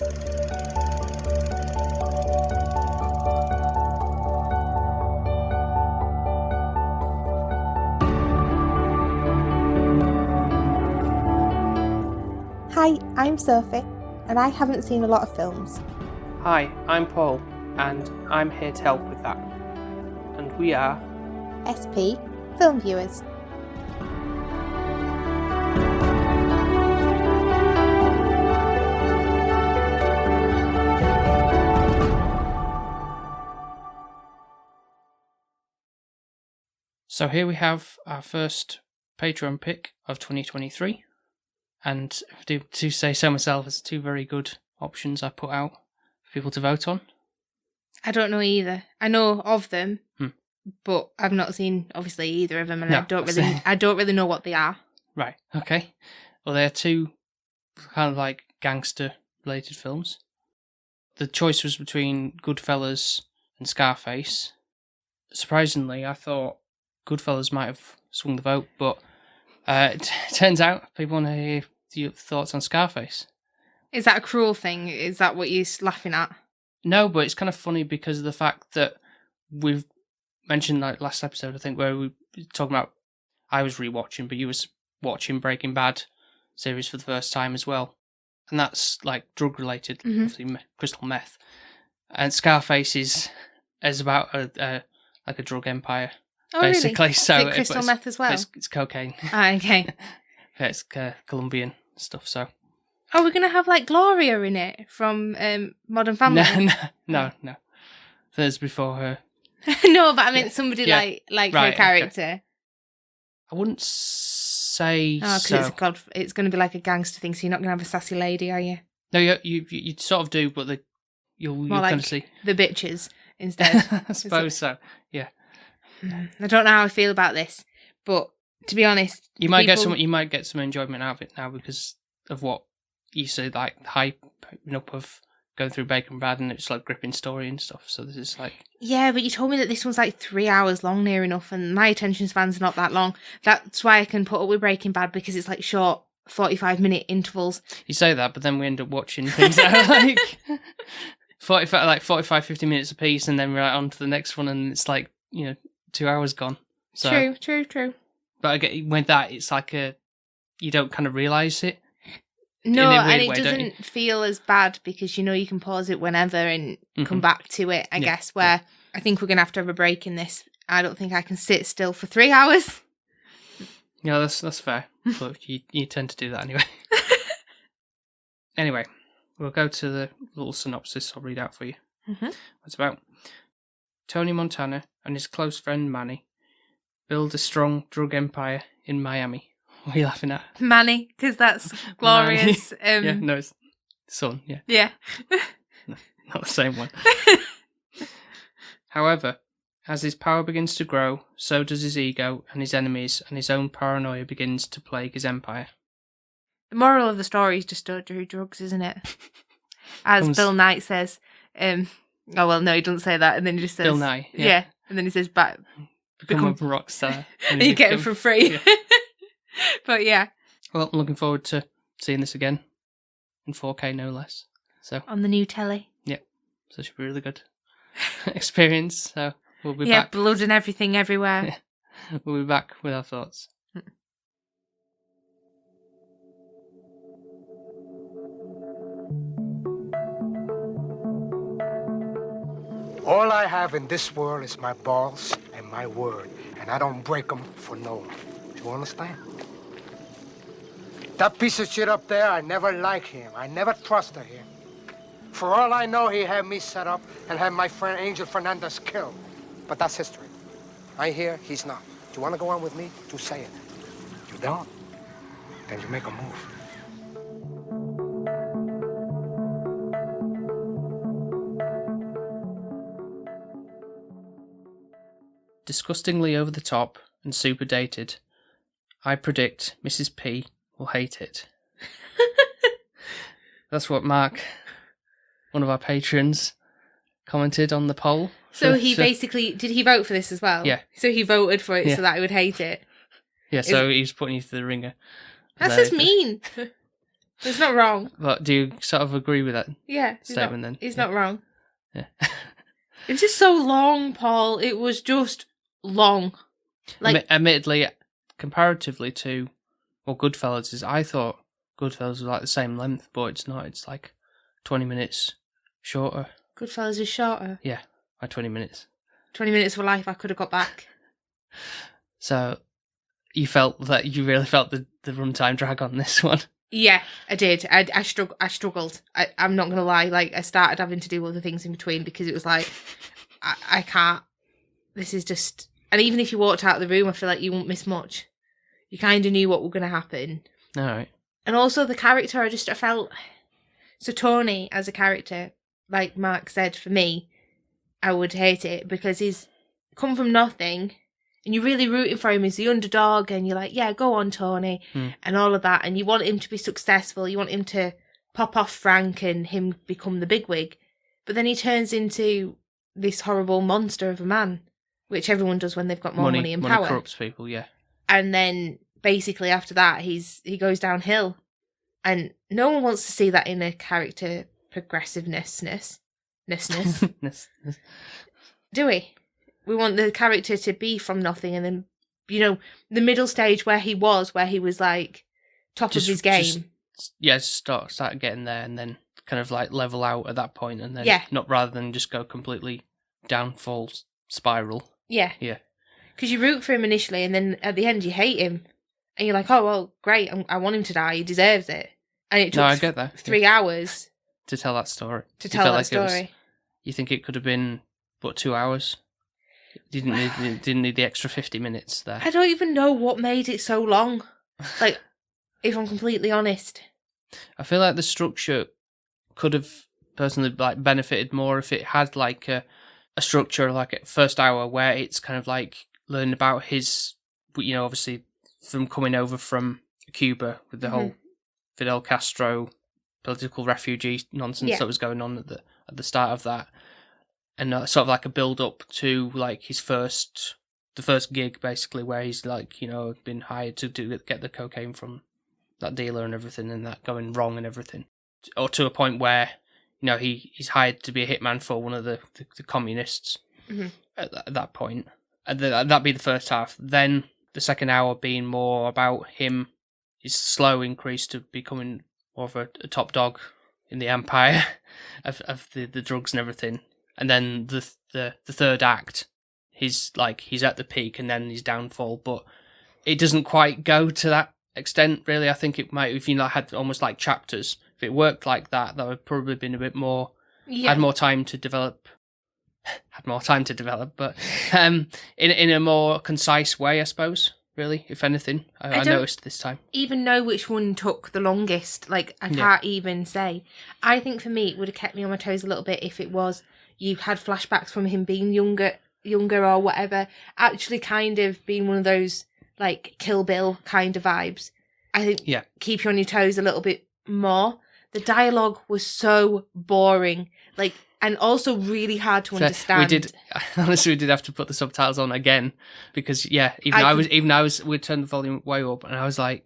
Hi, I'm Sophie, and I haven't seen a lot of films. Hi, I'm Paul, and I'm here to help with that. And we are SP, Film Viewers. So here we have our first Patreon pick of 2023. And to say so myself, it's two very good options I put out for people to vote on. I don't know either. I know of them, but I've not seen obviously either of them, and I don't really know what they are. Right. Okay. Well, they're two kind of like gangster-related films. The choice was between Goodfellas and Scarface. Surprisingly, I thought Goodfellas might have swung the vote, but it turns out people want to hear your thoughts on Scarface. Is that a cruel thing? Is that what you're laughing at? No, but it's kind of funny because of the fact that we've mentioned like last episode, I think, where we were talking about I was rewatching, but you was watching Breaking Bad series for the first time as well, and that's like drug related, obviously crystal meth, and Scarface is about a drug empire. Oh, basically. Really? So is it crystal meth as well? It's cocaine. Ah, okay. It's Colombian stuff. So. Oh, we're gonna have like Gloria in it from Modern Family. No. There's before her. No, but I meant somebody like right, her character. Okay. I wouldn't say so. Because it's going to be like a gangster thing, so you're not going to have a sassy lady, are you? No, you sort of do, but you'll like kind of see the bitches instead. I suppose so. Yeah. I don't know how I feel about this, but to be honest, you might get some enjoyment out of it now because of what you see, like the hype up of going through Breaking Bad, and it's like gripping story and stuff. So this is like but you told me that this one's like 3 hours long, near enough, and my attention spans are not that long. That's why I can put up with Breaking Bad, because it's like short 45-minute intervals. You say that, but then we end up watching things that are like 45, 50 minutes a piece, and then we're right on to the next one, and it's like 2 hours gone. So, True. But with that, it's like you don't kind of realise it. No, and it doesn't feel as bad because you can pause it whenever and come back to it, I guess, where I think we're going to have a break in this. I don't think I can sit still for 3 hours. Yeah, that's fair, but you tend to do that anyway. Anyway, we'll go to the little synopsis I'll read out for you. It's about Tony Montana and his close friend Manny build a strong drug empire in Miami. What are you laughing at? Manny, because that's Gloria's... it's son, yeah. Yeah. No, not the same one. However, as his power begins to grow, so does his ego and his enemies, and his own paranoia begins to plague his empire. The moral of the story is just don't do drugs, isn't it? As Bill Knight says. Oh, well, no, he doesn't say that, and then he just says... Bill Nye, yeah. And then he says, become a rock star. And you get it for free. Yeah. But yeah. Well, I'm looking forward to seeing this again in 4K, no less. So on the new telly. Yeah, so it should be a really good experience. So we'll be back. Yeah, blood and everything everywhere. Yeah. We'll be back with our thoughts. All I have in this world is my balls and my word, and I don't break them for no one. Do you understand? That piece of shit up there, I never liked him. I never trusted him. For all I know, he had me set up and had my friend Angel Fernandez killed. But that's history. I hear he's not. Do you want to go on with me? Do say it. You don't? Then you make a move. Disgustingly over the top and super dated, I predict Mrs. P will hate it. That's what Mark, one of our patrons, commented on the poll. So he basically, did he vote for this as well? Yeah. So he voted for it so that I would hate it? Yeah, so he was putting you through the ringer. That's just mean. It's not wrong. But do you sort of agree with that statement then? He's not wrong. Yeah. It was just so long, Paul. It was just long. Like, admittedly, comparatively to what Goodfellas is, I thought Goodfellas was like the same length, but it's not. It's like 20 minutes shorter. Goodfellas is shorter? Yeah, by 20 minutes. 20 minutes of life I could have got back. So, you really felt the runtime drag on this one? Yeah, I did. I struggled. I'm not going to lie. Like, I started having to do other things in between because it was like, I can't. This is just... And even if you walked out of the room, I feel like you won't miss much. You kind of knew what was going to happen. All right. And also the character, I felt... So Tony, as a character, like Mark said, for me, I would hate it because he's come from nothing and you're really rooting for him as the underdog and you're like, yeah, go on, Tony, and all of that. And you want him to be successful. You want him to pop off Frank and him become the bigwig. But then he turns into this horrible monster of a man, which everyone does when they've got more money and power. Money corrupts people, yeah. And then basically after that, he goes downhill. And no one wants to see that in a character progressiveness. Do we? We want the character to be from nothing and then, the middle stage where he was like top of his game. Start getting there and then kind of like level out at that point and then not rather than just go completely downfall spiral. Yeah. Yeah. Because you root for him initially and then at the end you hate him. And you're like, oh, well, great, I want him to die, he deserves it. And it took I get that. 3 hours. To tell that story. You think it could have been, 2 hours? You didn't need the extra 50 minutes there. I don't even know what made it so long. Like, if I'm completely honest. I feel like the structure could have personally like benefited more if it had like a structure like a first hour where it's kind of like learning about his, obviously from coming over from Cuba with the whole Fidel Castro political refugee nonsense that was going on at the start of that, and sort of like a build up to like the first gig basically where he's like been hired to get the cocaine from that dealer and everything, and that going wrong and everything, or to a point where he's hired to be a hitman for one of the communists at that point, and that'd be the first half. Then the second hour being more about him, his slow increase to becoming more of a top dog in the empire of the drugs and everything, and then the third act, he's at the peak and then his downfall, but it doesn't quite go to that extent really. I think it might, if had almost like chapters, if it worked like that would probably been a bit more, had more time to develop, but in a more concise way, I suppose. Really, if anything, I noticed this time. Even know which one took the longest. Like, I can't even say. I think for me, it would have kept me on my toes a little bit if it was you had flashbacks from him being younger or whatever, actually kind of being one of those like Kill Bill kind of vibes. I think keep you on your toes a little bit more. The dialogue was so boring, and also really hard to understand. We did have to put the subtitles on again because we turned the volume way up and I was like,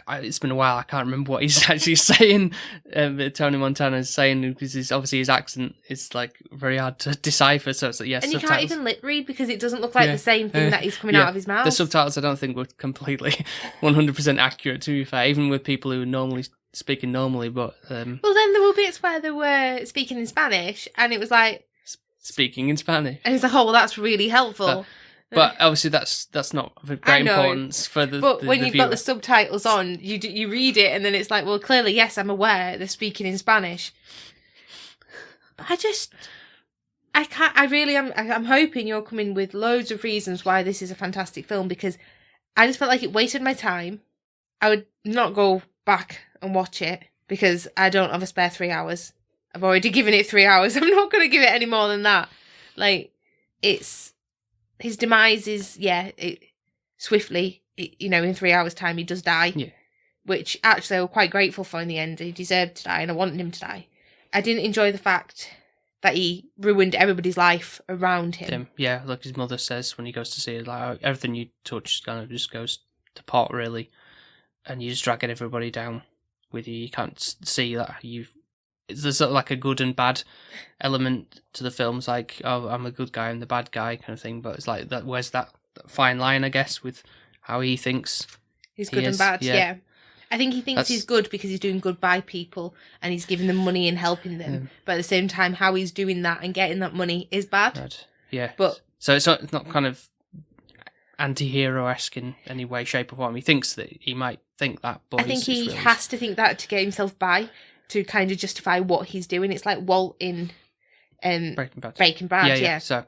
it's been a while, I can't remember what he's actually saying. Tony Montana is saying, because his accent is like very hard to decipher. So it's like, and subtitles. You can't even lip read because it doesn't look like the same thing that is coming out of his mouth. The subtitles I don't think were completely 100% accurate, to be fair, even with people who are normally speaking normally. But well, then there were bits where they were speaking in Spanish, and it was like speaking in Spanish, and it's like, oh well, that's really helpful. But obviously, that's not of great importance for the. But when you've viewer. got the subtitles on, you read it, and then it's like, well, clearly, yes, I'm aware they're speaking in Spanish. But I can't. I really am. I'm hoping you're coming with loads of reasons why this is a fantastic film, because I just felt like it wasted my time. I would not go back and watch it because I don't have a spare 3 hours. I've already given it 3 hours. I'm not going to give it any more than that. His demise is, swiftly, in 3 hours' time, he does die. Yeah. Which, actually, I was quite grateful for in the end. He deserved to die, and I wanted him to die. I didn't enjoy the fact that he ruined everybody's life around him. Yeah, like his mother says when he goes to see it, like, everything you touch kind of just goes to pot, really. And you're just dragging everybody down with you. You can't see that there's sort of like a good and bad element to the film. It's like, oh, I'm a good guy, I'm the bad guy kind of thing. But it's like that. Where's that fine line, I guess, with how he thinks he's good and bad? Yeah. I think he thinks he's good because he's doing good by people and he's giving them money and helping them. But at the same time, how he's doing that and getting that money is bad. Yeah. But so it's not kind of anti-hero-esque in any way, shape or form. He thinks that he might think that, but I think he has to think that to get himself by, to kind of justify what he's doing. It's like Walt in Breaking Bad, yeah. So,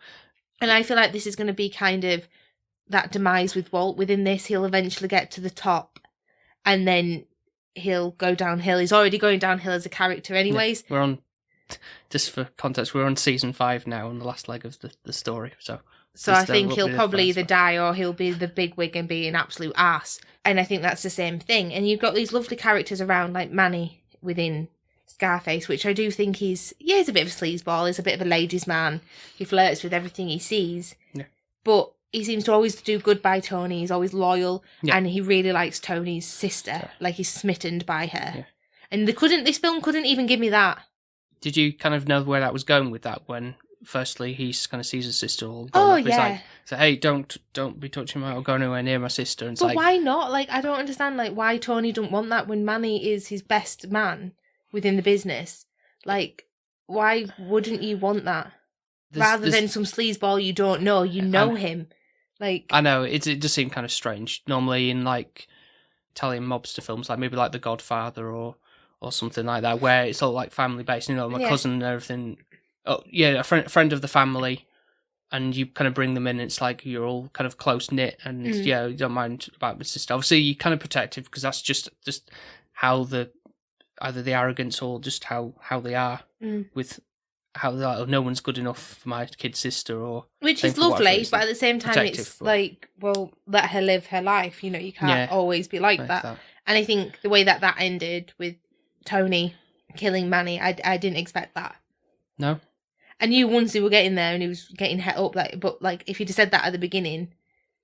and I feel like this is going to be kind of that demise with Walt. Within this, he'll eventually get to the top, and then he'll go downhill. He's already going downhill as a character anyways. Yeah, we're on, just for context, we're on season 5 now, on the last leg of the story, so I think he'll probably either die or he'll be the bigwig and be an absolute ass. And I think that's the same thing. And you've got these lovely characters around, like Manny within Scarface, which I do think he's a bit of a sleazeball. He's a bit of a ladies' man. He flirts with everything he sees. Yeah. But he seems to always do good by Tony. He's always loyal. Yeah. And he really likes Tony's sister. Yeah. Like, he's smitten by her. Yeah. And this film couldn't even give me that. Did you kind of know where that was going with that when... Firstly, he kind of sees his sister all going up. He's like, so, hey, don't be touching my or go anywhere near my sister. And but why not? Like, I don't understand why Tony don't want that when Manny is his best man within the business. Like, why wouldn't you want that? Rather than some sleazeball you don't know, know him. Like, I know, it does seem kind of strange. Normally in like Italian mobster films, like maybe like The Godfather or something like that, where it's all like family based, my cousin and everything. Oh yeah, a friend of the family, and you kind of bring them in. It's like you're all kind of close knit, and you don't mind about my sister. Obviously, you're kind of protective because that's just how either the arrogance or just how they are with how they're like, oh, no one's good enough for my kid sister, or which is lovely, but at the same time, it's like, well, let her live her life. You can't always be like that. And I think the way that ended with Tony killing Manny, I didn't expect that. No. I knew once he were getting there and he was getting het up, but if he'd have said that at the beginning,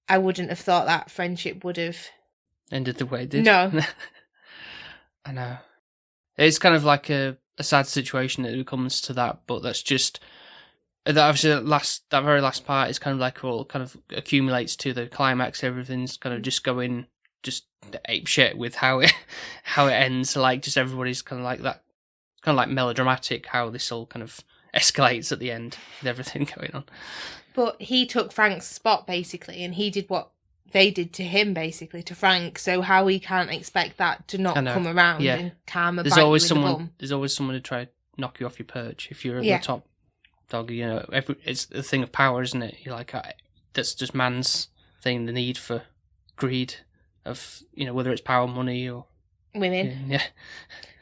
I wouldn't have thought that friendship would have ended the way it did. No. I know. It's kind of like a sad situation that it comes to that, but that's just obviously that very last part is kind of like all kind of accumulates to the climax. Everything's kind of just going just ape shit with how it ends. Like just everybody's kind of like that, kind of like melodramatic. How this all kind of escalates at the end with everything going on. But he took Frank's spot basically, and he did what they did to him basically to Frank. So how he can't expect that to not come around and karma bite you in the bum. There's always someone to try to knock you off your perch if you're at the top dog. It's the thing of power, isn't it? You're like that's just man's thing, the need for greed of whether it's power, money, or women. Yeah.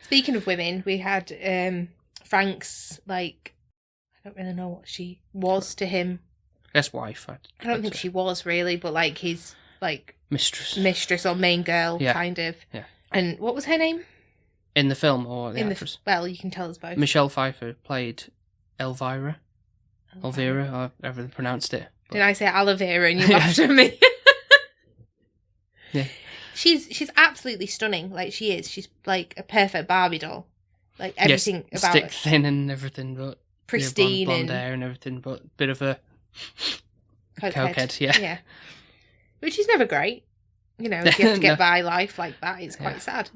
Speaking of women, we had Frank's I don't really know what she was to him. I guess wife. I don't think she was really, but his mistress or main girl, kind of. Yeah. And what was her name? In the film or the actress? Well, you can tell us both. Michelle Pfeiffer played Elvira, or however they pronounced it. But... Did I say aloe vera and you laughed at me? Yeah. She's absolutely stunning. She is. She's like a perfect Barbie doll. Everything about stick her. Thin and everything, but pristine blonde hair and everything, but a bit of a cokehead. Yeah. Which is never great. If you have to get by life like that, it's quite sad.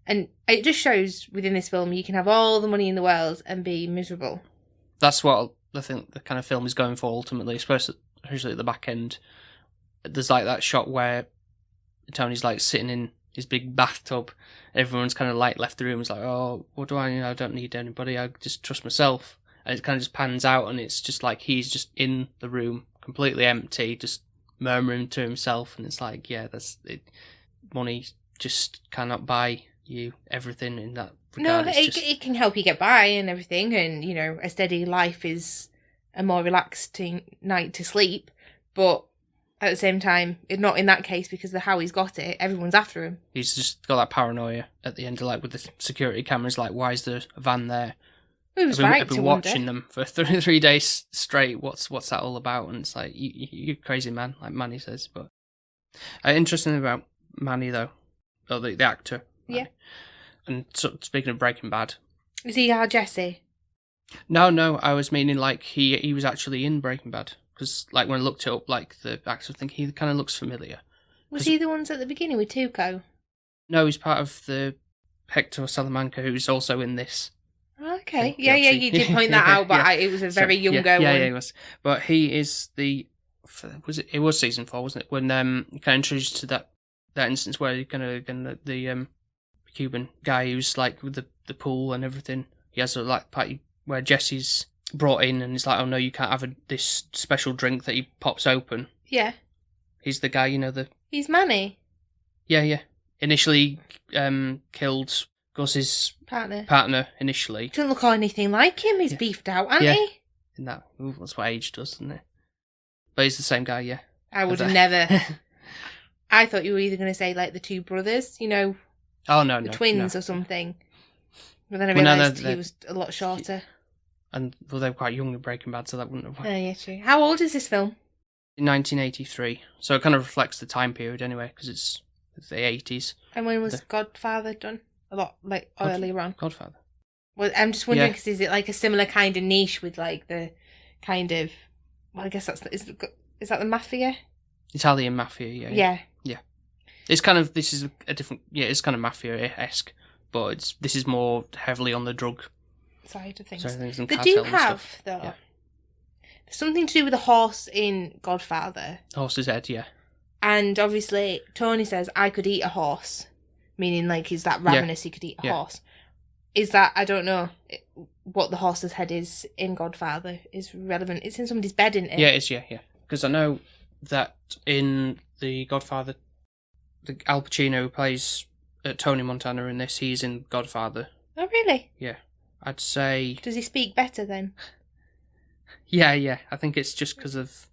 And it just shows within this film you can have all the money in the world and be miserable. That's what I think the kind of film is going for ultimately, especially at the back end. There's that shot where Tony's sitting in his big bathtub. Everyone's kind of left the room. It's oh, what do I? I don't need anybody. I just trust myself. And it kind of just pans out, and it's just he's just in the room, completely empty, just murmuring to himself. And it's that's it. Money just cannot buy you everything in that regard. No, it can help you get by and everything, and a steady life is a more relaxing night to sleep. But at the same time, not in that case, because of how he's got it, everyone's after him. He's just got that paranoia at the end of with the security cameras. Why is there a van there? It was right. I've been watching them for 3 days straight. What's that all about? And it's you're crazy, man, like Manny says. But interesting about Manny though, or the actor. Manny. And so, speaking of Breaking Bad, Is he our Jesse? no, I was meaning like he was actually in Breaking Bad because like when I looked it up, like the actor, I think he kind of looks familiar. Was he the ones at the beginning with Tuco? No, he's part of the Hector Salamanca, who's also in this. Okay, yeah, you did point that out, but it was a very younger one. Yeah, he was. But he is the. It was season 4, wasn't it? When kind of introduced to that instance where you're the Cuban guy who's like with the pool and everything. He has a like party where Jesse's brought in and he's like, oh no, you can't have this special drink that he pops open. Yeah. He's the guy, He's Manny. Yeah. Initially, killed Gus's partner initially. Doesn't look anything like him. He's beefed out, hasn't he? And that's what age does, isn't it? But he's the same guy, yeah. I would have never. I thought you were either going to say like the two brothers, Oh no, the twins or something. But then I realised he was a lot shorter. And they were quite young in Breaking Bad, so that wouldn't have. Oh yeah, true. How old is this film? In 1983, so it kind of reflects the time period anyway, because it's the 80s. And when was Godfather done? A lot like earlier on. Godfather. Well, I'm just wondering because is it like a similar kind of niche with like the kind of? Well, I guess is that the mafia? Italian mafia, yeah. It's kind of this is a different it's kind of mafia-esque, but this is more heavily on the drug side of things. They do have though. There's something to do with a horse in Godfather. Horse's head, yeah. And obviously, Tony says, I could eat a horse. Meaning, like, he's that ravenous he could eat a horse. Is that, I don't know, what the horse's head is in Godfather is relevant. It's in somebody's bed, isn't it? Yeah, it is, yeah. Because I know that in the Godfather, Al Pacino who plays Tony Montana in this, he's in Godfather. Oh, really? Yeah. I'd say... Does he speak better then? Yeah. I think it's just because of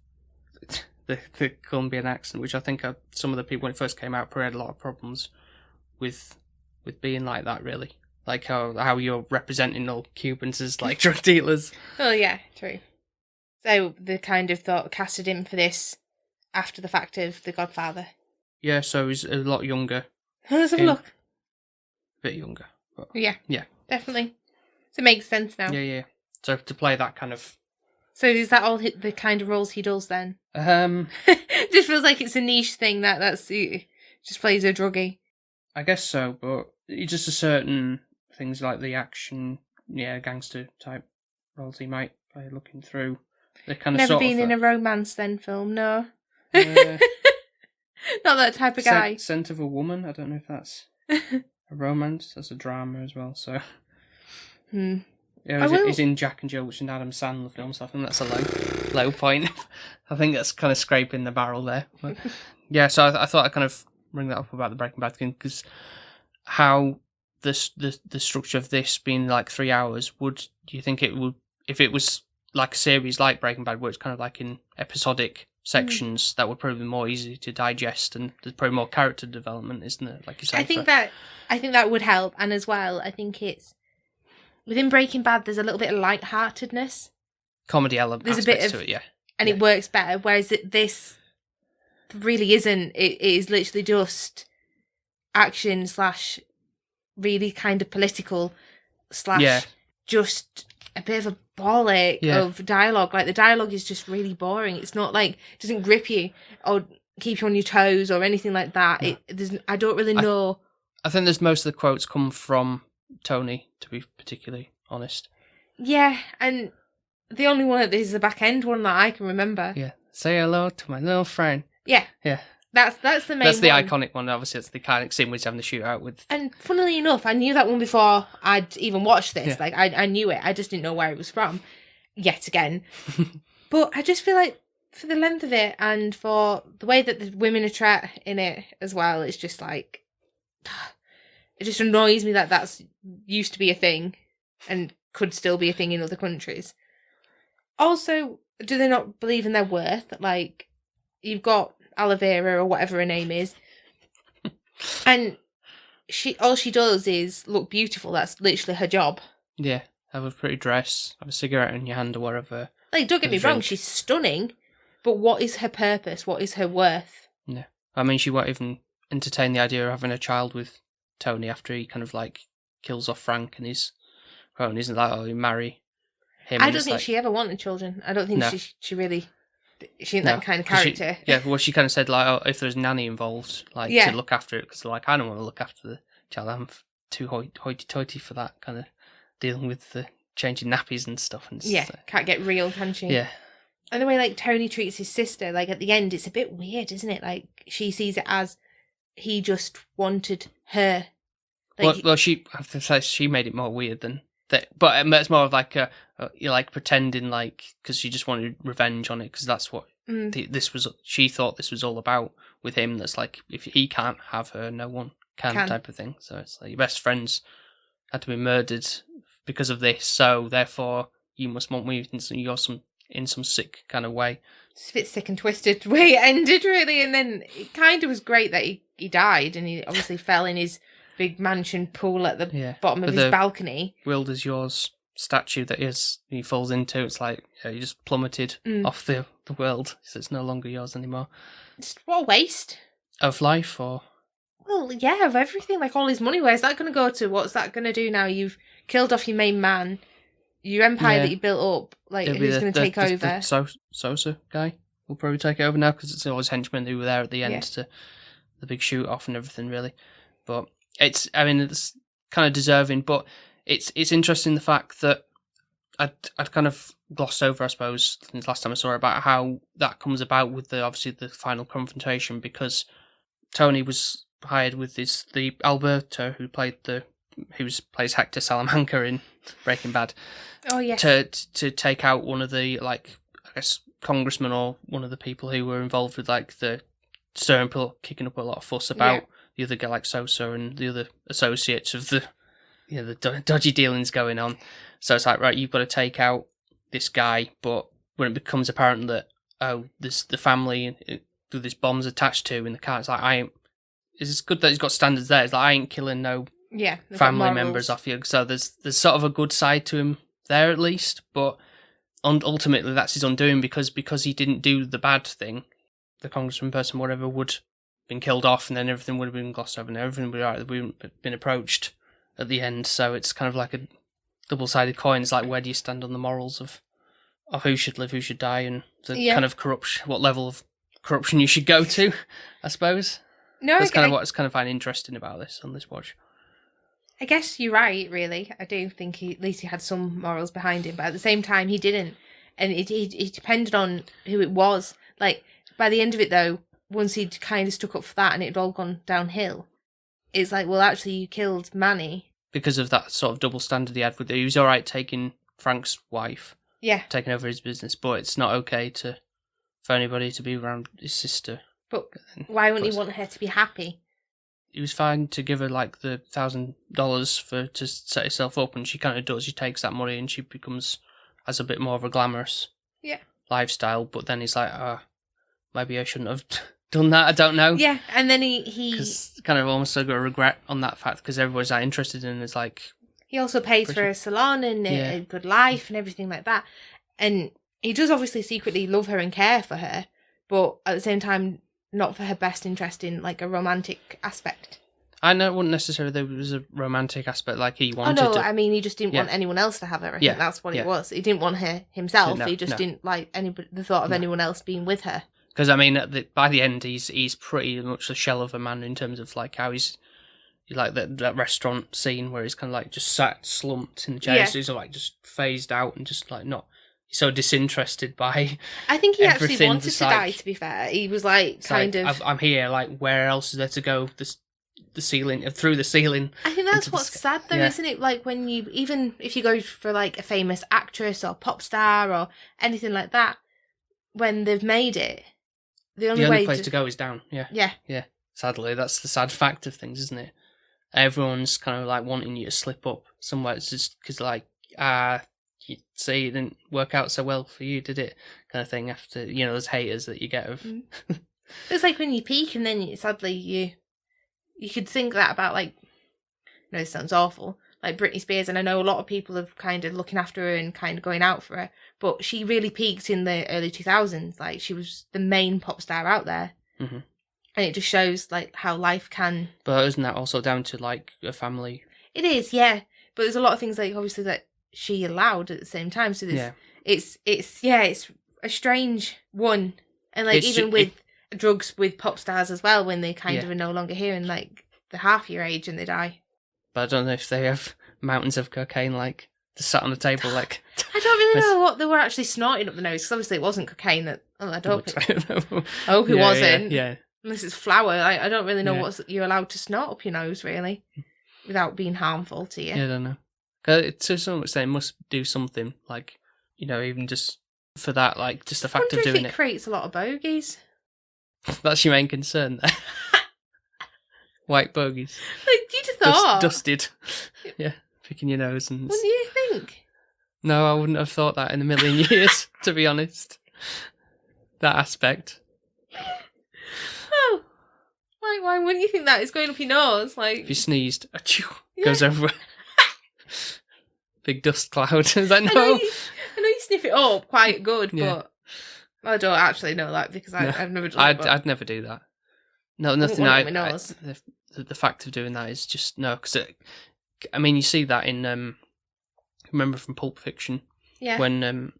the Colombian accent, which I think some of the people when it first came out probably had a lot of problems with being like that, really. Like how you're representing all Cubans as like drug dealers. Oh yeah, true. So they kind of casted him for this after the fact of The Godfather. Yeah, so he's a lot younger. Let's have a look. A bit younger. But yeah, definitely. So it makes sense now. Yeah. So to play that kind of... So is that all the kind of roles he does then? Just feels like it's a niche thing that's he just plays a druggie. I guess so, but just a certain things like the action, gangster type roles he might play looking through. They're kind of never been in a romance then film, no. Not that type of guy. Scent of a Woman. I don't know if that's a romance. That's a drama as well. So. Yeah, he's in Jack and Jill, which is an Adam Sandler film, so I think that's a low point. I think that's kind of scraping the barrel there. But, yeah, so I thought I'd kind of bring that up about the Breaking Bad thing, because how the structure of this being like 3 hours, do you think it would, if it was like a series like Breaking Bad, where it's kind of like in episodic sections, that would probably be more easy to digest, and there's probably more character development, isn't it? Like you say, I think that would help, and as well, I think it's within Breaking Bad, there's a little bit of lightheartedness. Comedy element. There's a bit to it, yeah. And it works better, whereas this really isn't. It is literally just action / really kind of political / just a bit of a ball ache of dialogue. Like, the dialogue is just really boring. It's not like, it doesn't grip you or keep you on your toes or anything like that. No. I don't really know. I think there's most of the quotes come from Tony, to be particularly honest. Yeah, and the only one that is the back end one that I can remember. Yeah, say hello to my little friend. Yeah. That's the main. That's the iconic one. Obviously, it's the iconic scene where he's having the shootout with. And funnily enough, I knew that one before I'd even watched this. Yeah. Like I knew it. I just didn't know where it was from. Yet again, but I just feel like for the length of it and for the way that the women are in it as well, it's just like it just annoys me that that's used to be a thing and could still be a thing in other countries. Also, do they not believe in their worth? Like, you've got Oliveira or whatever her name is, and all she does is look beautiful. That's literally her job. Yeah, have a pretty dress, have a cigarette in your hand or whatever. Like, don't get me wrong, she's stunning, but what is her purpose? What is her worth? Yeah, I mean, she won't even entertain the idea of having a child with Tony after he kind of like kills off Frank and his cronies and like, oh, you marry him. I don't think she ever wanted children. I don't think she really... She ain't that kind of character. She kind of said, like, oh, if there's nanny involved, like, to look after it, because, like, I don't want to look after the child. I'm too hoity-toity for that, kind of dealing with the changing nappies and stuff. And can't get real, can she? Yeah. And the way, like, Tony treats his sister, like, at the end, it's a bit weird, isn't it? Like, she sees it as he just wanted her. Like, well, I have to say, she made it more weird than that. But it's more of like you're like pretending like because she just wanted revenge on it because that's what this was. She thought this was all about with him. That's like if he can't have her, no one can type of thing. So it's like your best friends had to be murdered because of this. So therefore, you must want me in some sick kind of way. It's a bit sick and twisted way it ended, really. And then it kind of was great that he died and he obviously fell in his big mansion pool at the bottom of his balcony. Willed as yours statue that he falls into. It's like you just plummeted off the world. So it's no longer yours anymore. Just what a waste of life, or of everything. Like all his money. Where's that going to go to? What's that going to do now? You've killed off your main man. Your empire that you built up. Like who's going to take over? The Sosa guy will probably take it over now because it's all his henchmen who were there at the end to the big shoot off and everything, really. But it's kind of deserving, but it's interesting the fact that I'd kind of glossed over, I suppose, since last time I saw it, about how that comes about with obviously the final confrontation, because Tony was hired with the Alberto who plays Hector Salamanca in Breaking Bad. Oh yes. To take out one of the I guess congressmen or one of the people who were involved with like the stirring up, kicking up a lot of fuss about the other guy like Sosa and the other associates of the dodgy dealings going on. So it's like, right, you've got to take out this guy, but when it becomes apparent that this the family who this bomb's attached to in the car, it's like it's good that he's got standards there. It's like I ain't killing no family members off you. So there's sort of a good side to him there at least, but ultimately that's his undoing because he didn't do the bad thing. The congressman person, whatever, would have been killed off, and then everything would have been glossed over, and everything would be right. We wouldn't have been approached at the end. So it's kind of like a double-sided coin. It's like, where do you stand on the morals of who should live, who should die, and the kind of corruption, what level of corruption you should go to, I suppose. No, that's kind of what's kind of find interesting about this on this watch. I guess you're right, really. I do think at least he had some morals behind him, but at the same time he didn't. And it depended on who it was. Like, by the end of it, though, once he'd kind of stuck up for that and it'd all gone downhill, it's like, well, actually, you killed Manny. Because of that sort of double standard he had with it. He was all right taking Frank's wife. Yeah. Taking over his business, but it's not okay for anybody to be around his sister. But why wouldn't he want her to be happy? He was fine to give her like the $1,000 to set herself up, and she kind of does. She takes that money and she has a bit more of a glamorous lifestyle. But then he's like, maybe I shouldn't have done that. I don't know. Yeah, and then he kind of almost got a regret on that fact because everyone's that interested in. It's like he also pays for a salon and a good life and everything like that, and he does obviously secretly love her and care for her, but at the same time, not for her best interest in like a romantic aspect. I know it wasn't necessarily there was a romantic aspect like he wanted. Oh no, I mean he just didn't want anyone else to have her. I think that's what it was. He didn't want her himself. He just didn't like the thought of anyone else being with her. Because I mean, by the end, he's pretty much a shell of a man in terms of like how he's like that restaurant scene where he's kind of like just sat slumped in the chair. So he's like just phased out and just like not. So disinterested by I think he actually wanted to die, to be fair. He was like I'm here, like where else is there to go? The ceiling, through the ceiling. I think that's what's sad though, isn't it? Like when even if you go for like a famous actress or pop star or anything like that, when they've made it, the only place to go is down. Yeah. Sadly, that's the sad fact of things, isn't it? Everyone's kind of like wanting you to slip up somewhere. It's just because like, you see, it didn't work out so well for you, did it? Kind of thing. After those haters that you get of. It's like when you peak, and then sadly you could think that about like. No, this sounds awful. Like Britney Spears, and I know a lot of people are kind of looking after her and kind of going out for her, but she really peaked in the early 2000s. Like she was the main pop star out there, and it just shows like how life can. But isn't that also down to like a family? It is, yeah. But there's a lot of things, like, obviously, that she allowed at the same time. So it's a strange one. And, like, even with drugs with pop stars as well, when they kind of are no longer here and, like, they're half your age and they die. But I don't know if they have mountains of cocaine, like, just sat on the table, like... I don't really know what they were actually snorting up the nose, because obviously it wasn't cocaine that... Oh, I hope it wasn't. Yeah. Unless it's flour. I don't really know what you're allowed to snort up your nose, really, without being harmful to you. Yeah, I don't know. To some extent, it must do something, like, you know, even just for that, like, just the fact of doing it. It creates a lot of bogies. That's your main concern there. White bogies. Like, you'd have thought. Dusted. Yeah, picking your nose and... What do you think? No, I wouldn't have thought that in a million years, to be honest. That aspect. Oh. Why wouldn't you think that? It's going up your nose, like... If you sneezed, achoo, goes over. Big dust cloud. Is that no? I know you sniff it up quite good, but I don't actually know that because I've never done it. I'd never do that. No, nothing. The fact of doing that is just no, because I mean, you see that in remember from Pulp Fiction, when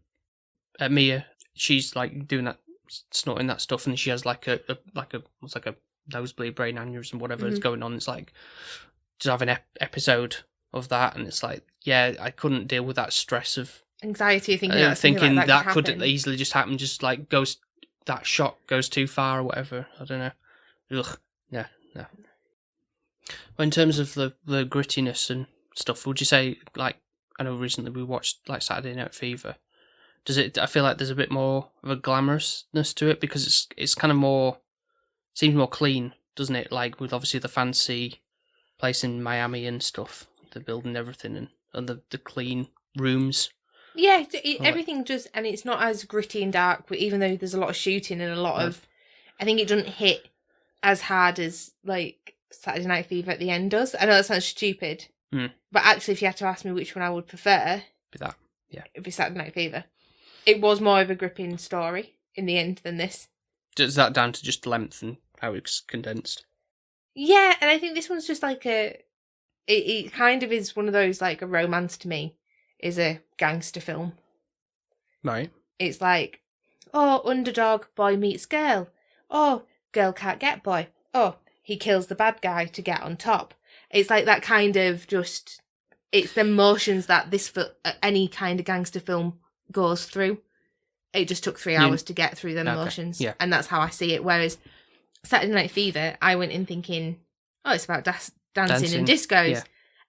Mia, she's like doing that, snorting that stuff, and she has like a nosebleed, brain aneurysm, whatever is going on. It's like just have an episode of that, and it's like, yeah, I couldn't deal with that stress of anxiety, thinking like that could easily just happen. Just like that shock goes too far or whatever. I don't know. Ugh. No. Well, in terms of the grittiness and stuff, would you say, like, I know recently we watched like Saturday Night Fever. I feel like there's a bit more of a glamorousness to it because it's kind of more, seems more clean, doesn't it? Like with obviously the fancy place in Miami and stuff, the building and everything, and the clean rooms. Yeah, everything just, and it's not as gritty and dark, but even though there's a lot of shooting and a lot of, I think it doesn't hit as hard as like Saturday Night Fever at the end does. I know that sounds stupid, but actually if you had to ask me which one I would prefer, it'd be Saturday Night Fever. It was more of a gripping story in the end than this. Is that down to just length and how it's condensed? Yeah, and I think this one's just like it kind of is one of those, like a romance to me, is a gangster film. Right. It's like, oh, underdog, boy meets girl. Oh, girl can't get boy. Oh, he kills the bad guy to get on top. It's like that kind of just, it's the emotions that any kind of gangster film goes through. It just took 3 hours to get through them emotions. Yeah. And that's how I see it. Whereas Saturday Night Fever, I went in thinking, oh, it's about dancing and discos. Yeah.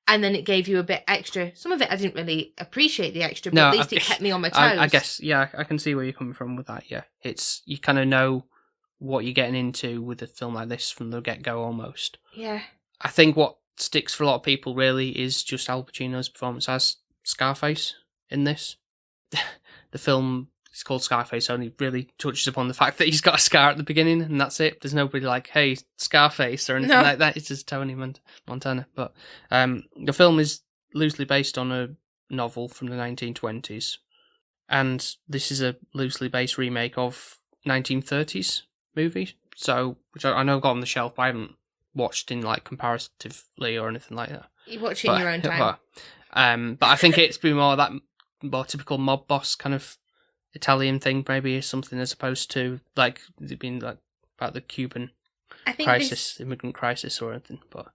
And then it gave you a bit extra. Some of it I didn't really appreciate the extra, but at least it kept me on my toes. I guess, yeah, I can see where you're coming from with that, yeah. You kind of know what you're getting into with a film like this from the get-go almost. Yeah. I think what sticks for a lot of people really is just Al Pacino's performance as Scarface in this. The film, it's called Scarface, only really touches upon the fact that he's got a scar at the beginning, and that's it. There's nobody like, hey, Scarface, or anything like that. It's just Tony Montana. But the film is loosely based on a novel from the 1920s, and this is a loosely based remake of 1930s movie. So, which I know I've got on the shelf, but I haven't watched in like comparatively or anything like that. You watch it in your own time. But I think it's been more typical mob boss kind of Italian thing, maybe, or something, as opposed to like it being like about the Cuban crisis, immigrant crisis, or anything. But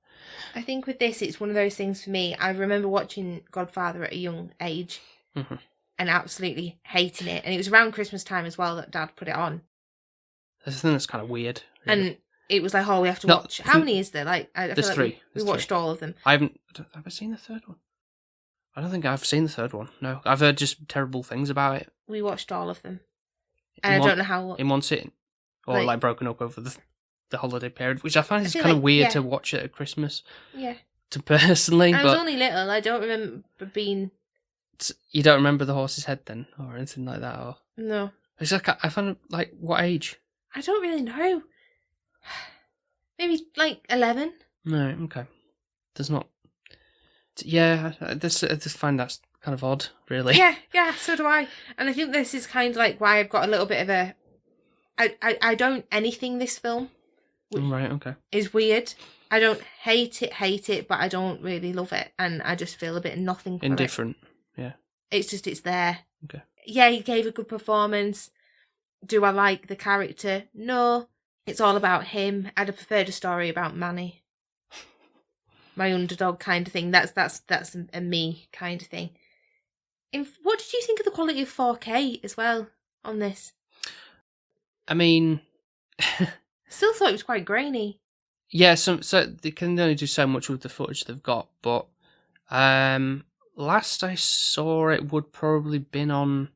I think with this, it's one of those things for me. I remember watching Godfather at a young age and absolutely hating it, and it was around Christmas time as well that Dad put it on. There's a thing that's kind of weird, really. And it was like, oh, we have to watch. How many is there? Like, I feel like three. We watched all of them. Have I seen the third one? I don't think I've seen the third one. No, I've heard just terrible things about it. We watched all of them, and I don't know how in one sitting, or like broken up over the holiday period, which I find is kind of weird to watch it at Christmas. Yeah. To personally, I was only little. I don't remember being. You don't remember the horse's head then, or anything like that, or no? It's like I found like what age? I don't really know. Maybe like 11. No, okay. There's not. Yeah, I just find that's kind of odd, really. Yeah, so do I. And I think this is kind of like why I've got a little bit of a... I don't anything this film. Right, okay. Is weird. I don't hate it, but I don't really love it, and I just feel a bit nothing for indifferent. Yeah. It's there. Okay. Yeah, he gave a good performance. Do I like the character? No. It's all about him. I'd have preferred a story about Manny. My underdog kind of thing. That's a me kind of thing. What did you think of the quality of 4K as well on this? I mean, still thought it was quite grainy. Yeah, so they can only do so much with the footage they've got, but last I saw it would probably been on,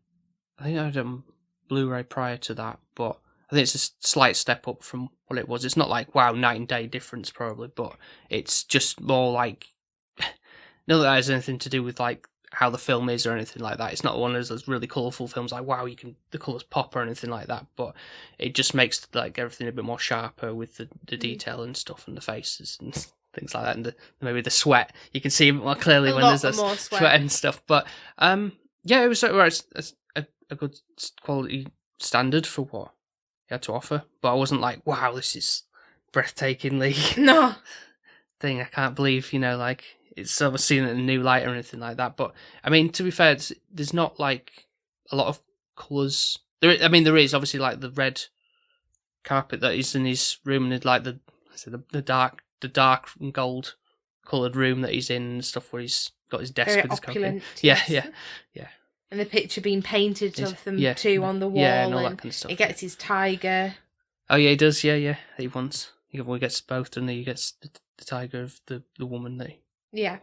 I think I had it on Blu-ray prior to that, but I think it's a slight step up from what it was. It's not like, wow, night and day difference probably, but it's just more like, not that has anything to do with like how the film is or anything like that. It's not one of those really colourful films like, wow, the colours pop or anything like that, but it just makes like everything a bit more sharper with the detail and stuff and the faces and things like that, and maybe the sweat. You can see more clearly when there's more sweat and stuff. But yeah, it was a good quality standard for what he had to offer. But I wasn't like, wow, this is breathtakingly no thing. I can't believe, like it's sort of seen it in a new light or anything like that. But I mean, to be fair, there's not like a lot of colours. There is obviously like the red carpet that is in his room, and like the dark and gold coloured room that he's in and stuff, where he's got his desk very with his opulent. Yeah. And the picture being painted of them two on the wall, and all that kind of stuff. He gets his tiger. Oh yeah, he does. Yeah. He gets both, doesn't he? He gets the tiger of the woman that he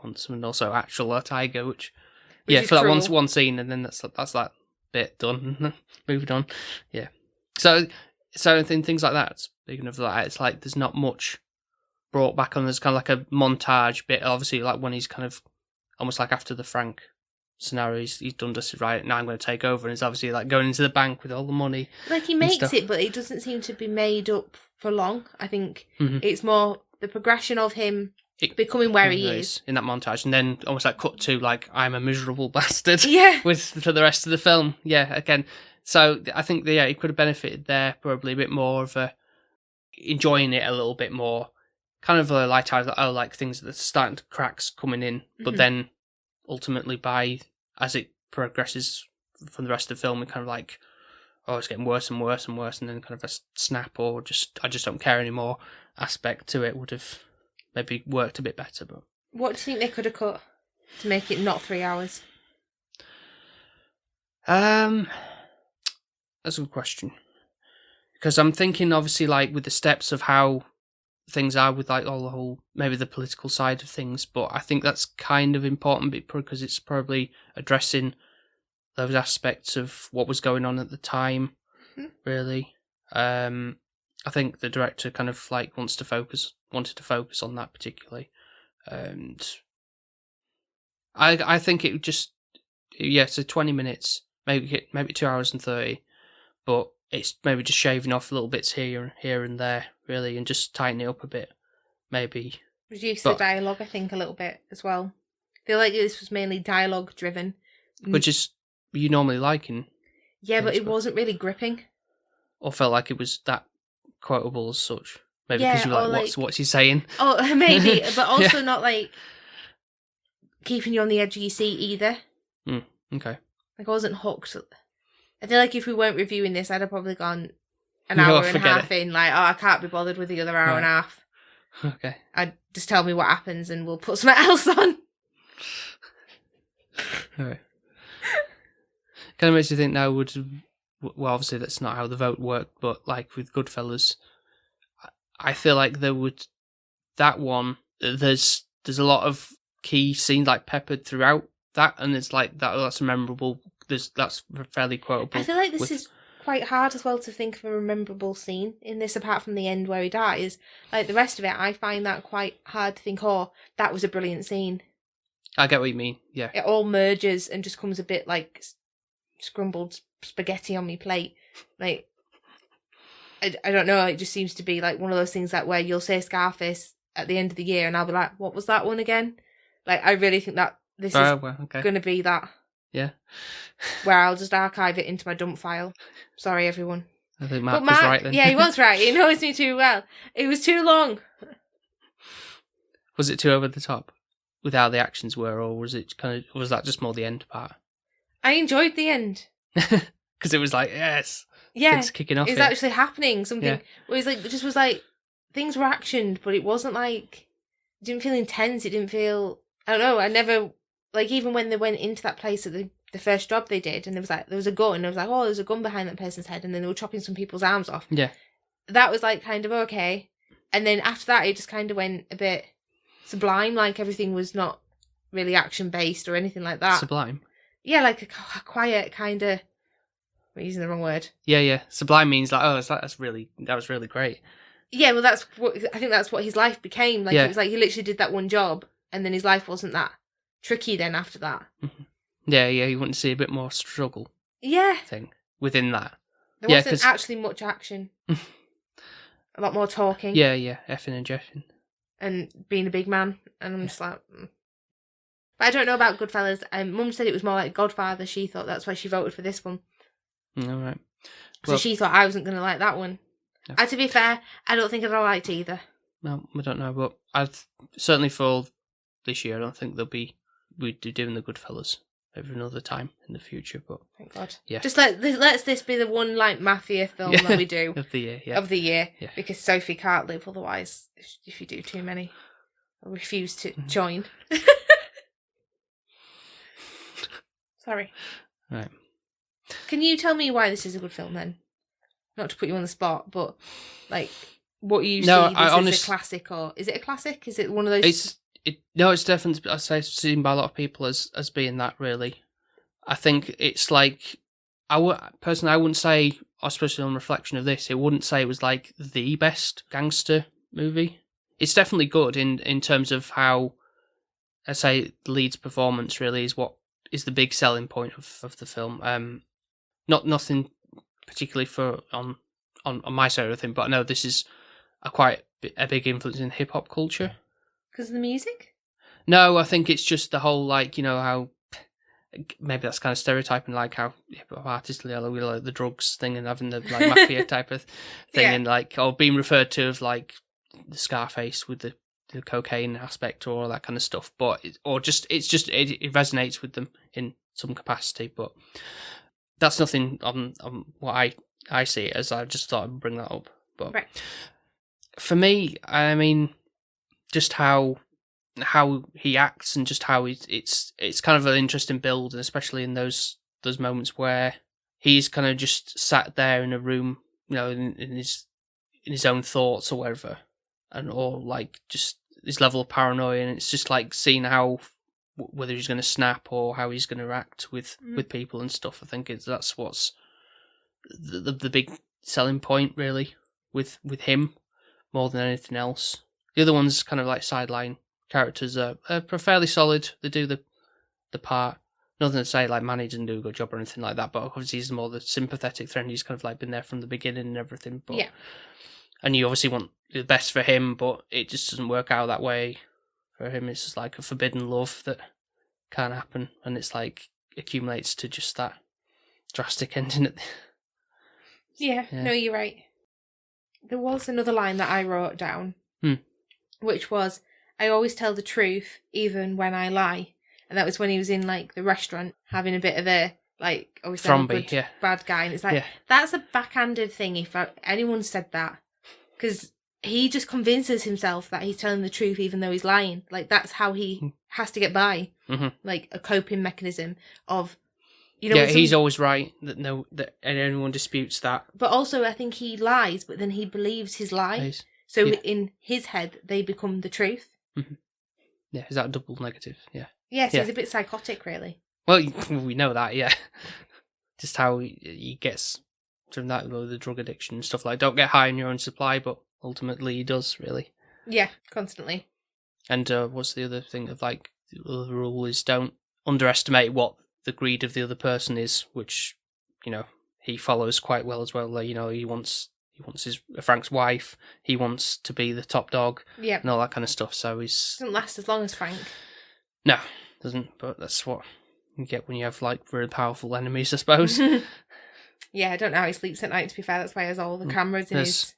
wants, and also actual tiger, which for that one scene, and then that's that bit done, moved on. Yeah. So things like that. Speaking of that, it's like there's not much brought back on. There's kind of like a montage bit, obviously, like when he's kind of almost like after the Frank scenario, he's done this right. Now I'm going to take over, and he's obviously like going into the bank with all the money. Like he makes it, but it doesn't seem to be made up for long. I think it's more the progression of him becoming where he is in that montage, and then almost like cut to like I'm a miserable bastard. Yeah, for the rest of the film. Yeah, again. So I think he could have benefited there probably a bit more of enjoying it a little bit more, kind of a light eyes, like things that are starting to cracks coming in, but then ultimately as it progresses from the rest of the film, it kind of like, it's getting worse and worse and worse, and then kind of a snap or I just don't care anymore aspect to it would have maybe worked a bit better. But what do you think they could have cut to make it not 3 hours? That's a good question, because I'm thinking obviously like with the steps of how things are with like all the whole maybe the political side of things, but I think that's kind of important because it's probably addressing those aspects of what was going on at the time. Really, I think the director kind of like wanted to focus on that particularly, and I think it would just so 20 minutes, maybe 2 hours and 30. But it's maybe just shaving off little bits here and there, really, and just tightening it up a bit, maybe. Reduce the dialogue, I think, a little bit as well. I feel like this was mainly dialogue driven. Which is you normally like in. Yeah, but it wasn't really gripping. Or felt like it was that quotable as such. Maybe because you were like, what's he saying? Oh, maybe, but also not like keeping you on the edge of your seat either. Okay. Like I wasn't hooked. I feel like if we weren't reviewing this, I'd have probably gone an hour and a half in, like, I can't be bothered with the other hour and a half. Okay. I'd just tell me what happens and we'll put something else on. Alright. Kind of makes you think now well, obviously that's not how the vote worked, but like with Goodfellas, I feel like that one, there's a lot of key scenes like peppered throughout that, and it's like that's memorable. That's fairly quotable. I feel like this is quite hard as well to think of a memorable scene in this, apart from the end where he dies. Like the rest of it, I find that quite hard to think, that was a brilliant scene. I get what you mean, yeah. It all merges and just comes a bit like scrambled spaghetti on my plate. Like, I don't know, it just seems to be like one of those things that where you'll say Scarface at the end of the year and I'll be like, what was that one again? Like, I really think that this is going to be that. Yeah. Where I'll just archive it into my dump file. Sorry, everyone. I think Mark was right then. Yeah, he was right. He knows me too well. It was too long. Was it too over the top with how the actions were, or was that just more the end part? I enjoyed the end. Because it was like, yes, it's kicking off. It's actually happening. Something. Yeah. Where it was like things were actioned, but it wasn't like, it didn't feel intense. It didn't feel, I don't know. I never, like, even when they went into that place at the first job they did, and there was a gun, and I was like, oh, there's a gun behind that person's head, and then they were chopping some people's arms off. Yeah. That was like kind of okay, and then after that it just kind of went a bit sublime, like everything was not really action based or anything like that. Sublime. Yeah, like a quiet kind of. I'm using the wrong word. Yeah. Sublime means like, oh, that was really great. Yeah, well, I think that's what his life became. Like, It was like he literally did that one job, and then his life wasn't that tricky then after that. Mm-hmm. Yeah, you want to see a bit more struggle. Yeah. Thing within that. There wasn't actually much action. A lot more talking. Yeah, effing and jeffing. And being a big man, and I'm just like... But I don't know about Goodfellas. Mum said it was more like Godfather. She thought that's why she voted for this one. All right. So she thought I wasn't going to like that one. No. And to be fair, I don't think I'd have liked either. No, we don't know, but certainly for this year, I don't think we'd be doing the Goodfellas over another time in the future. But thank God. Yeah. Just let's this be the one like mafia film that we do of the year. Yeah. Of the year, because Sophie can't live otherwise. If you do too many, I refuse to join. Sorry. Right. Can you tell me why this is a good film then? Not to put you on the spot, but like what you see this as a classic, or is it a classic? Is it one of those? It's definitely, I say, seen by a lot of people as being that. Really, I think it's like I wouldn't say, especially on reflection of this, it wouldn't say it was like the best gangster movie. It's definitely good in terms of how, I say, the lead's performance really is what is the big selling point of the film. Nothing particularly for on my side of the thing, but I know this is quite a big influence in hip hop culture. Because of the music? No, I think it's just the whole, like, you know, how maybe that's kind of stereotyping, like how hip hop artists like the drugs thing and having the like mafia type of thing, and like, or being referred to as like the Scarface with the cocaine aspect or all that kind of stuff. But it resonates with them in some capacity. But that's nothing on what I see it as. I just thought I'd bring that up. But right. For me, I mean, just how he acts and just how it's kind of an interesting build, and especially in those moments where he's kind of just sat there in a room, you know, in his own thoughts or whatever, and or like just his level of paranoia, and it's just like seeing how whether he's going to snap or how he's going to act with people and stuff. I think that's what's the big selling point really with him more than anything else. The other ones kind of like sideline characters are fairly solid. They do the part. Nothing to say like Manny doesn't do a good job or anything like that, but obviously he's more the sympathetic friend. He's kind of like been there from the beginning and everything. But and you obviously want the best for him, but it just doesn't work out that way for him. It's just like a forbidden love that can't happen, and it's like accumulates to just that drastic ending. Yeah, no, you're right. There was another line that I wrote down, which was, I always tell the truth, even when I lie. And that was when he was in, like, the restaurant, having a bit of a, like, obviously I'm a good, bad guy. And it's like, that's a backhanded thing if anyone said that. Because he just convinces himself that he's telling the truth even though he's lying. Like, that's how he has to get by. Mm-hmm. Like, a coping mechanism of... You know, he's always right. That anyone disputes that. But also, I think he lies, but then he believes his lie. So in his head, they become the truth. Mm-hmm. Yeah, is that a double negative? Yeah. Yeah, so he's a bit psychotic, really. Well, we know that, yeah. Just how he gets from that, the drug addiction and stuff like. Don't get high on your own supply, but ultimately he does, really. Yeah, constantly. And what's the other thing of like the other rule is don't underestimate what the greed of the other person is, which, you know, he follows quite well as well. Like, you know, he wants Frank's wife, he wants to be the top dog, and all that kind of stuff. So he's doesn't last as long as Frank. No, doesn't. But that's what you get when you have like really powerful enemies, I suppose. Yeah, I don't know how he sleeps at night, to be fair. That's why he has all the cameras in his...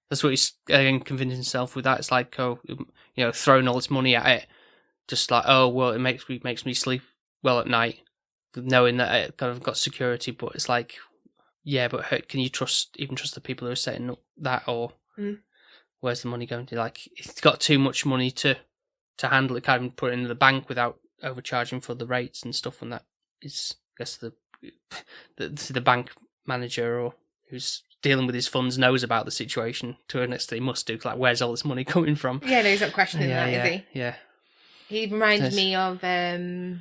That's what he's convincing himself with that. It's like, throwing all this money at it. Just like, it makes me sleep well at night, knowing that I've got security. But it's like, yeah, but can you trust the people who are setting up that, or where's the money going to? Like, it's got too much money to handle it. Can't even put it into the bank without overcharging for the rates and stuff. And that is, I guess, the bank manager or who's dealing with his funds knows about the situation to an extent. He must do. Like, where's all this money coming from? Yeah, no, he's not questioning that, is he? Yeah. He reminded me of the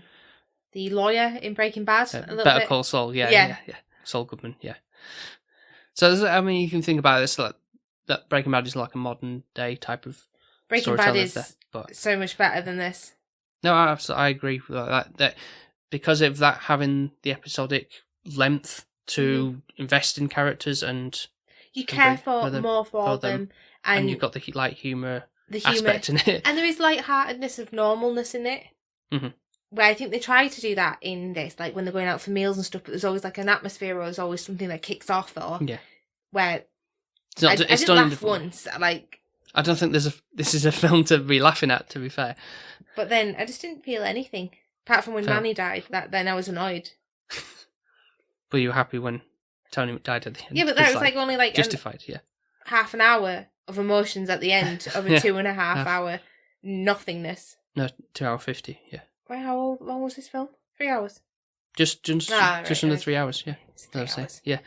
lawyer in Breaking Bad a little Better bit. Call Saul, yeah. Saul Goodman, yeah. So, you can think about this, like, that Breaking Bad is like a modern day type of Breaking Bad is but so much better than this. No, I agree with that because of that having the episodic length to invest in characters and you care more for them, and you've got the light humour aspect in it, and there is lightheartedness of normalness in it. Where I think they try to do that in this, like when they're going out for meals and stuff. But there's always like an atmosphere, or there's always something that kicks off, where I didn't laugh once. Like, I don't think this is a film to be laughing at, to be fair. But then I just didn't feel anything apart from when Manny died. Then I was annoyed. Were you happy when Tony died at the end? Yeah, but that was like only like justified. half an hour of emotions at the end of a 2.5 hour nothingness. No, 2 hour 50. Yeah. Wait, how long was this film? 3 hours. Just under 3 hours. Yeah. It's 3 hours. Yeah.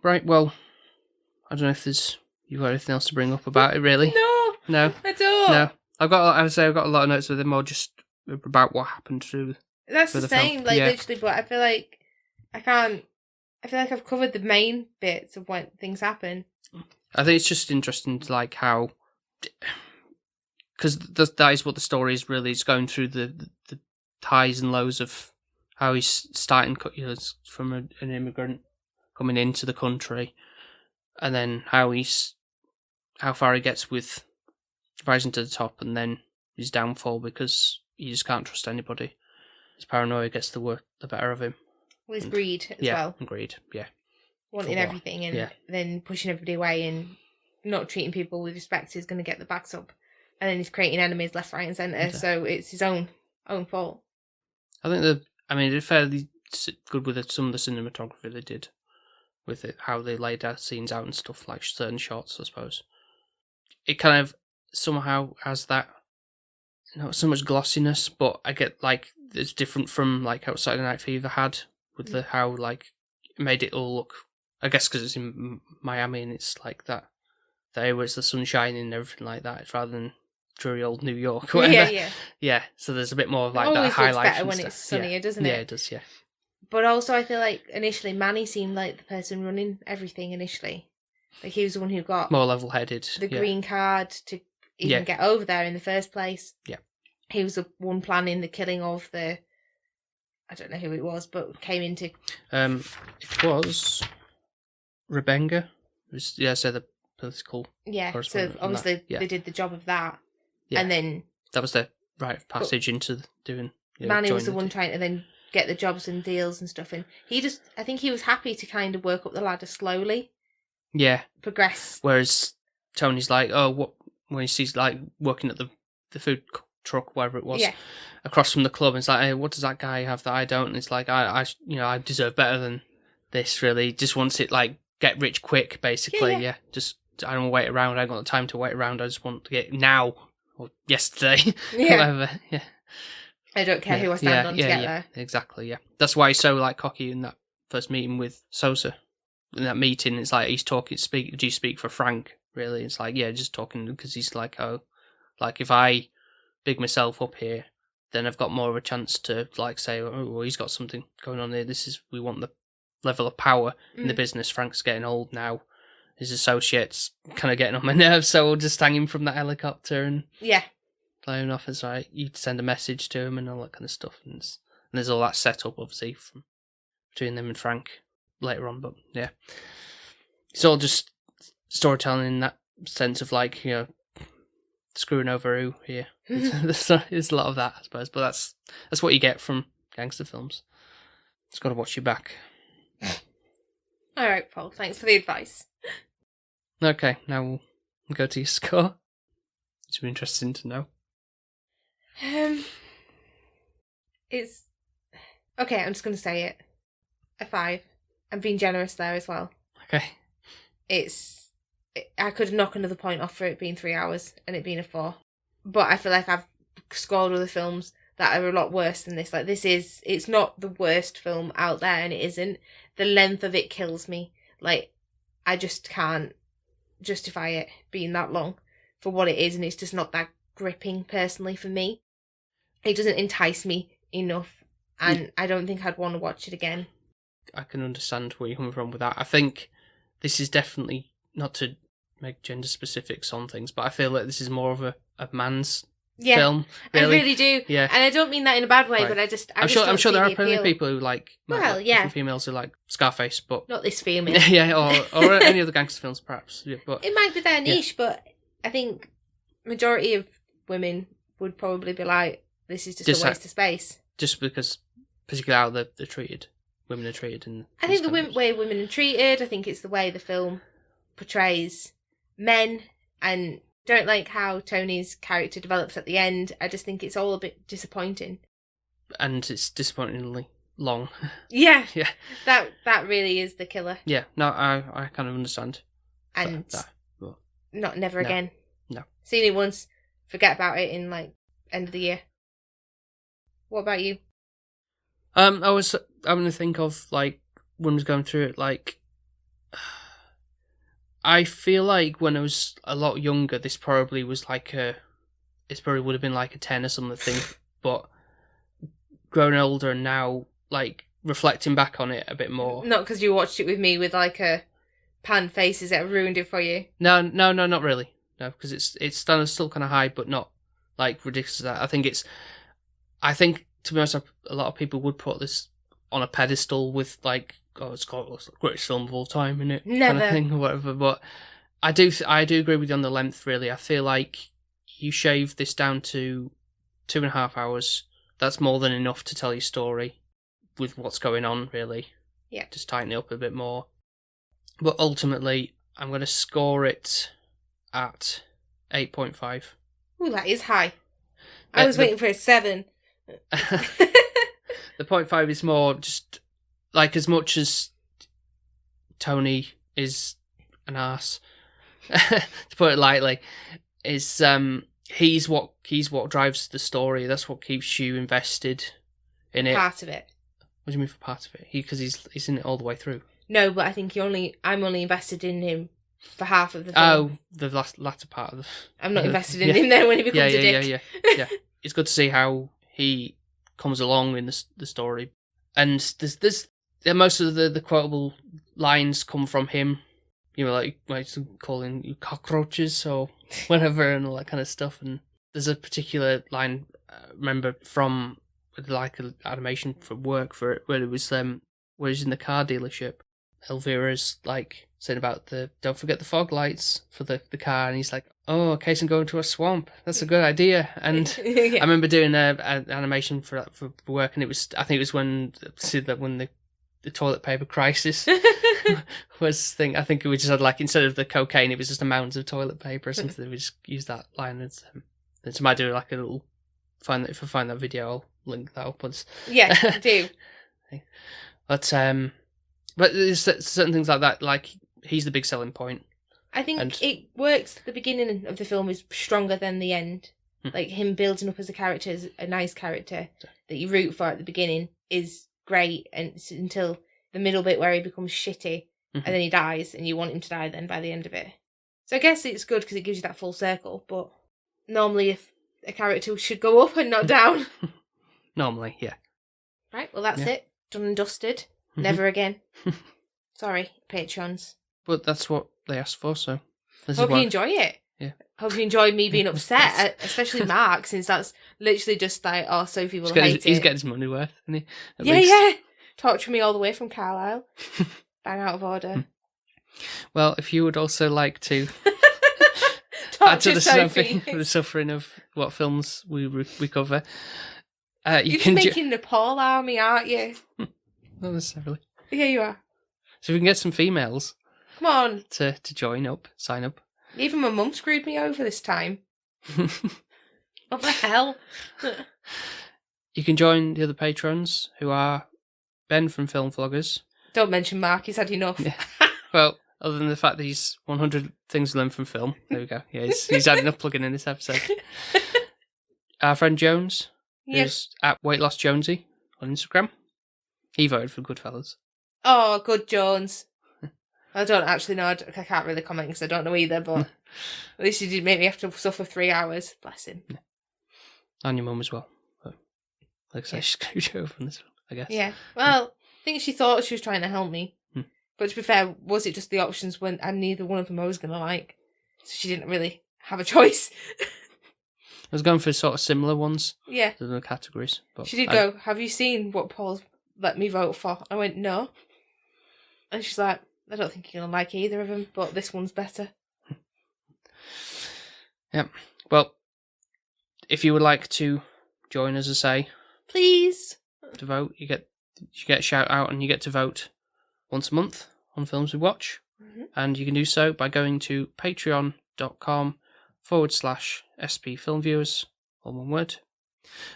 Right. Well, I don't know if you've got anything else to bring up about it, really. No, I don't. No, I've got a lot of notes with him, or just about what happened through. That's the same, like literally. But I feel like I can't. I feel like I've covered the main bits of when things happen. I think it's just interesting, to like how, because that is what the story is really. It's going through the highs and lows of how he's starting, from an immigrant coming into the country, and then how far he gets with rising to the top, and then his downfall because he just can't trust anybody. His paranoia gets the better of him. Well, his greed as well. Yeah, greed, yeah. Wanting everything and then pushing everybody away and not treating people with respect is going to get the backs up. And then he's creating enemies left, right and centre, so it's his own fault. I think they're fairly good with some of the cinematography they did with it, how they laid out scenes out and stuff, like certain shots, I suppose. It kind of somehow has that, not so much glossiness, but I get like it's different from like how Saturday Night Fever had with how like it made it all look. I guess because it's in Miami and it's like that. There was the sun shining and everything like that, rather than dreary old New York. Or yeah. So there's a bit more of like that highlight. It always looks better when it's sunnier, doesn't it? Yeah, it does. Yeah. But also, I feel like initially Manny seemed like the person running everything initially. Like he was the one who got more level-headed, the green card to even get over there in the first place. Yeah, he was the one planning the killing of the. I don't know who it was, but came into. It was Rebenga. So the political. Yeah, so obviously they did the job of that, and then that was the rite of passage into doing. Manny was the one trying to then get the jobs and deals and stuff, and I think he was happy to kind of work up the ladder slowly. Yeah. Progress. Whereas Tony's like, when he sees like working at the food truck, wherever it was, across from the club, and it's like, hey, what does that guy have that I don't? And it's like, I deserve better than this. Really, just wants it like get rich quick, basically. Yeah. Just I don't wait around. I ain't got the time to wait around. I just want to get now or yesterday, whatever. Yeah. I don't care who I stand on to get there. Exactly. Yeah. That's why he's so like cocky in that first meeting with Sosa. In that meeting, it's like he's talking. Do you speak for Frank? Really, it's like just talking because he's like, like if I big myself up here, then I've got more of a chance to like say, well, he's got something going on here. We want the level of power in the business. Frank's getting old now. His associates kind of getting on my nerves, so we'll just hang him from that helicopter and fly him off. It's like you send a message to him and all that kind of stuff, and there's all that set up obviously between them and Frank later on, but it's all just storytelling in that sense of like screwing over who here. There's a lot of that, I suppose, but that's what you get from gangster films. It's got to watch you back. All right, Paul. Thanks for the advice. Okay, now we'll go to your score. It's been interesting to know. It's okay. I'm just going to say it. A 5. I'm being generous there as well. Okay. I could knock another point off for it being 3 hours and it being a 4. But I feel like I've scored other films that are a lot worse than this. Like, it's not the worst film out there, and it isn't. The length of it kills me. Like, I just can't justify it being that long for what it is, and it's just not that gripping, personally, for me. It doesn't entice me enough, and I don't think I'd want to watch it again. I can understand where you're coming from with that. I think this is definitely, not to make gender specifics on things, but I feel like this is more of a man's film. Really. I really do. Yeah. And I don't mean that in a bad way, but I'm sure there are plenty of people who like, females who like Scarface, but not this female. Yeah, or any other gangster films, perhaps. Yeah, but it might be their niche, but I think majority of women would probably be like, this is just a waste of space. Just because, particularly how they're treated. Women are treated. I think the way women are treated, I think it's the way the film portrays men, and don't like how Tony's character develops at the end. I just think it's all a bit disappointing. And it's disappointingly long. Yeah. Yeah. That really is the killer. Yeah, no, I kind of understand. And but never again. No. Seen it once, forget about it in like end of the year. What about you? I was having to think of like when I was going through it, like I feel like when I was a lot younger, this probably was like it probably would have been like a 10 or something. But growing older and now, like reflecting back on it a bit more. Not because you watched it with me with like a pan faces that ruined it for you. No, not really. No, because it's still kind of high, but not like ridiculous. I think to be honest, a lot of people would put this on a pedestal with like, oh, it's got the greatest film of all time in it, Never. kind of thing or whatever. But I do agree with you on the length. Really, I feel like you shave this down to 2.5 hours. That's more than enough to tell your story with what's going on. Really, yeah. Just tighten it up a bit more. But ultimately, I'm going to score it at 8.5. Ooh, that is high. I was waiting for a 7. The 0.5 is more just like, as much as Tony is an arse, to put it lightly, is he's what drives the story. That's what keeps you invested in it. Part of it. What do you mean for part of it? Because he's in it all the way through. No, but I think I'm only invested in him for half of the film. Oh, the latter part of the. I'm not invested in him then when he becomes a dick. Yeah. It's good to see how he comes along in the story, and there's most of the quotable lines come from him. You know, like calling you cockroaches or whatever, and all that kind of stuff. And there's a particular line I remember from like an animation from work for it, where it was where he's in the car dealership. Elvira's like saying about don't forget the fog lights for the car, and he's like, oh, in case I'm going to a swamp, that's a good idea. And Yeah. I remember doing an animation for work, and I think it was when the toilet paper crisis was thing. I think we just had like, instead of the cocaine, it was just a mounds of toilet paper or something. We just used that line. And so I might do like a little if I find that video, I'll link that upwards. Yeah, I do. But there's certain things like that, like he's the big selling point. I think it works. The beginning of the film is stronger than the end. Like him building up as a character, as a nice character that you root for at the beginning is great, and it's until the middle bit where he becomes shitty and then he dies, and you want him to die then by the end of it. So I guess it's good because it gives you that full circle. But normally, if a character should go up and not down. Normally, yeah. Right. Well, that's it. Done and dusted. Never again. Sorry, Patreons. But that's what they asked for, so. Hope you enjoy it. Yeah. Hope you enjoy me being upset, especially Mark, since that's literally just like, oh, Sophie will hate it. He's getting his money worth, isn't he? Yeah. Torture me all the way from Carlisle. Bang out of order. Well, if you would also like to Torture add to Sophie. the suffering of what films we cover, You're just making Nepal army, aren't you? Not necessarily. Yeah, you are. So we can get some females. Come on. To join up, sign up. Even my mum screwed me over this time. What the hell? You can join the other patrons, who are Ben from Film Vloggers. Don't mention Mark, he's had enough. Yeah. Well, other than the fact that he's 100 things to learn from film. There we go. Yeah, he's had enough plugging in this episode. Our friend Jones, who's at Weight Loss Jonesy on Instagram. He voted for Goodfellas. Oh, good Jones. I don't actually know. I can't really comment because I don't know either, but at least he didn't make me have to suffer 3 hours. Bless him. Yeah. And your mum as well. But like I say, she screwed you over on this one, I guess. Yeah. Well, I think she thought she was trying to help me. But to be fair, was it just the options when and neither one of them I was going to like? So she didn't really have a choice. I was going for sort of similar ones. Yeah. To the categories. But she did go, have you seen what Paul let me vote for? I went, no. And she's like, I don't think you're going to like either of them, but this one's better. Yeah. Well, if you would like to join us, as I say, please, to vote, you get a shout out and you get to vote once a month on films we watch. Mm-hmm. And you can do so by going to patreon.com/SP Film Viewers, all one word.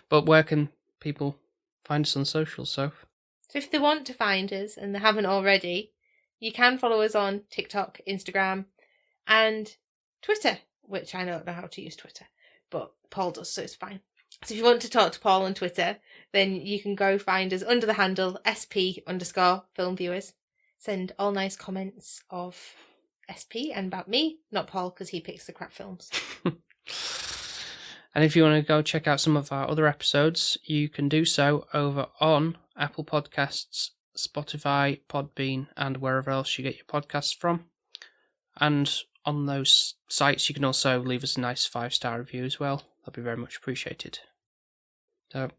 But where can people find us on socials, Soph? So if they want to find us and they haven't already, you can follow us on TikTok, Instagram, and Twitter, which I don't know how to use Twitter, but Paul does, so it's fine. So if you want to talk to Paul on Twitter, then you can go find us under the handle SP_Film Viewers. Send all nice comments of SP and about me, not Paul, because he picks the crap films. And if you want to go check out some of our other episodes, you can do so over on Apple Podcasts, Spotify, Podbean, and wherever else you get your podcasts from. And on those sites, you can also leave us a nice 5-star review as well. That'd be very much appreciated. So,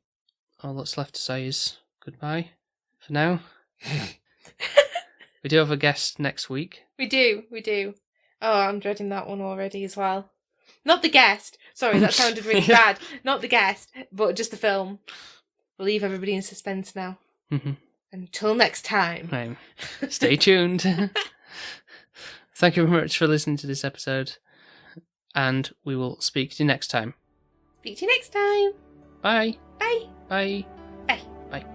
all that's left to say is goodbye for now. We do have a guest next week. We do. Oh, I'm dreading that one already as well. Not the guest. Sorry, that sounded really bad. Not the guest, but just the film. We'll leave everybody in suspense now. Mm-hmm. Until next time. Stay tuned. Thank you very much for listening to this episode. And we will speak to you next time. Speak to you next time. Bye. Bye. Bye. Bye. Bye.